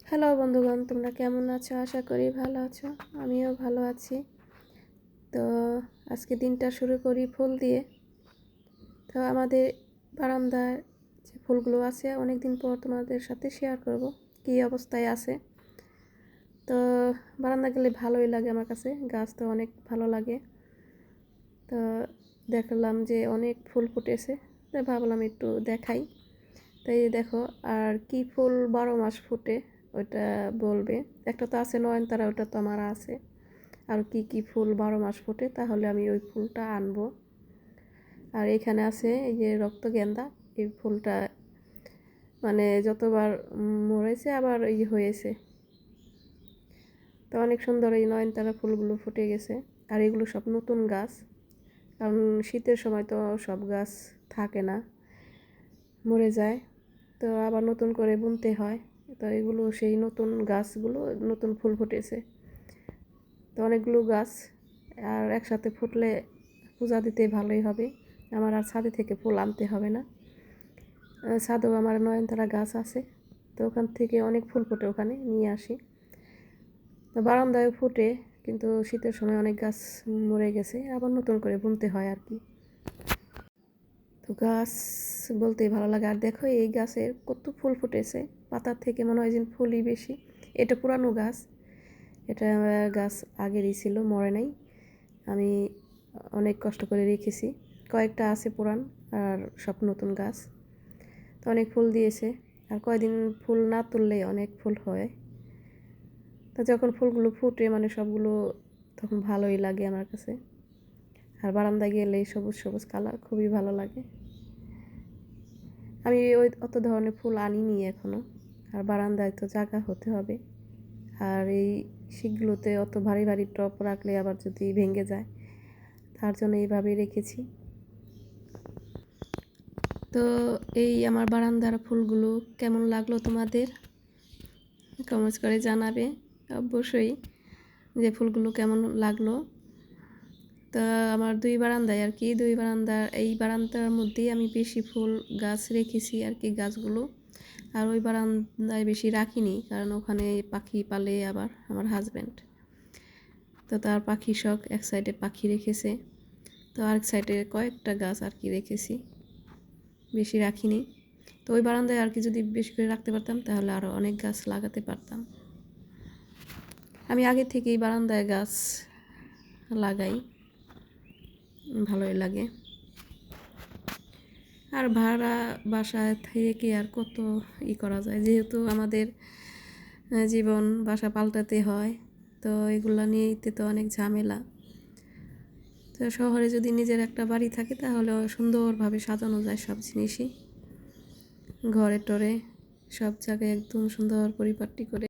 Hello বন্ধুগণ, তোমরা কেমন আছো? আশা করি ভালো আছো। আমিও ভালো আছি। তো আজকে দিনটা শুরু করি ফুল দিয়ে। তো আমাদের বারান্দার যে ফুলগুলো আছে অনেক দিন পর তোমাদের সাথে শেয়ার করব কী অবস্থায় আছে। তো বারান্দা গেলে ভালোই লাগে আমার কাছে, গাছ তো অনেক ভালো লাগে। তো দেখলাম যে অনেক ফুল ফুটেছে, তাই ভাবলাম একটু দেখাই। তাই দেখো, আর কি ফুল 12 মাস ফুটে ওইটা বলবে। একটা তো আছে নয়নতারা, ওটা তো আমার আছে। আর কি ফুল 12 মাস ফোটে, তাহলে আমি ওই ফুলটা আনবো। আর এখানে আছে এই যে রক্তগেন্দা, এই ফুলটা মানে যতবার মরেছে আবার এই হয়েছে। তো অনেক সুন্দর এই নয়নতারা ফুলগুলো ফুটে গেছে। আর এগুলো সব নতুন গাছ, কারণ শীতের সময় তো সব গাছ থাকে না, মরে যায়। তো আবার নতুন করে বুনতে হয়। তো এগুলো সেই নতুন গাছগুলো, নতুন ফুল ফুটেছে। তো অনেকগুলো গাছ আর একসাথে ফুটলে পূজা দিতে ভালোই হবে। আমার আর ছাদে থেকে ফুল আনতে হবে না। ছাদেও আমার নয়নতারা গাছ আছে, তো ওখান থেকে অনেক ফুল ফোটে, ওখানে নিয়ে আসি। তো বারান্দায় ফুটে, কিন্তু শীতের সময় অনেক গাছ মরে গেছে, আবার নতুন করে বুনতে হয় আর কি। তো গাছ বলতেই ভালো লাগে। আর দেখো এই গাছের কত ফুল ফুটেছে, পাতার থেকে মনে হয় যে ফুলই বেশি। এটা পুরানো গাছ, এটা গাছ আগেরই ছিল, মরে নাই। আমি অনেক কষ্ট করে রেখেছি। কয়েকটা আছে পুরান, আর সব নতুন গাছ। তো অনেক ফুল দিয়েছে, আর কয়দিন ফুল না তুললে অনেক ফুল হয়। তো যখন ফুলগুলো ফুটে মানে সবগুলো, তখন ভালোই লাগে আমার কাছে। আর বারান্দায় গেলে সবুজ সবুজ কালার খুবই ভালো লাগে। আমি ওই অত ধরনের ফুল আনিনি এখনও, আর বারান্দায় তো জায়গা হতে হবে। আর এই শিকগুলোতে অত ভারী ভারী টব রাখলে আবার যদি ভেঙে যায়, তার জন্য এইভাবেই রেখেছি। তো এই আমার বারান্দার ফুলগুলো কেমন লাগলো তোমাদের, কমেন্টস করে জানাবে অবশ্যই যে ফুলগুলো কেমন লাগলো। তা আমার দুই বারান্দায় আর কি, দুই বারান্দার এই বারান্দার মধ্যেই আমি বেশি ফুল গাছ রেখেছি আর কি, গাছগুলো। আর ওই বারান্দায় বেশি রাখিনি, কারণ ওখানে পাখি পালে আবার আমার হাজব্যান্ড। তো তার পাখি শখ, এক সাইডে পাখি রেখেছে, তো আরেক সাইডে কয়েকটা গাছ আর কি রেখেছি, বেশি রাখিনি। তো ওই বারান্দায় আর কি যদি বেশি করে রাখতে পারতাম, তাহলে আরও অনেক গাছ লাগাতে পারতাম। আমি আগে থেকেই বারান্দায় গাছ লাগাই, ভালোই লাগে। আর ভাড়া বাসায় থেকে আর কত করা যায়, যেহেতু আমাদের জীবন বাসা পাল্টাতে হয়, তো এগুলো নিয়েইতে তো অনেক ঝামেলা। তো শহরে যদি নিজের একটা বাড়ি থাকে, তাহলে সুন্দরভাবে সাজানো যায় সব জিনিসই, ঘরে টরে সব জায়গায় একদম সুন্দর পরিপাটি করে।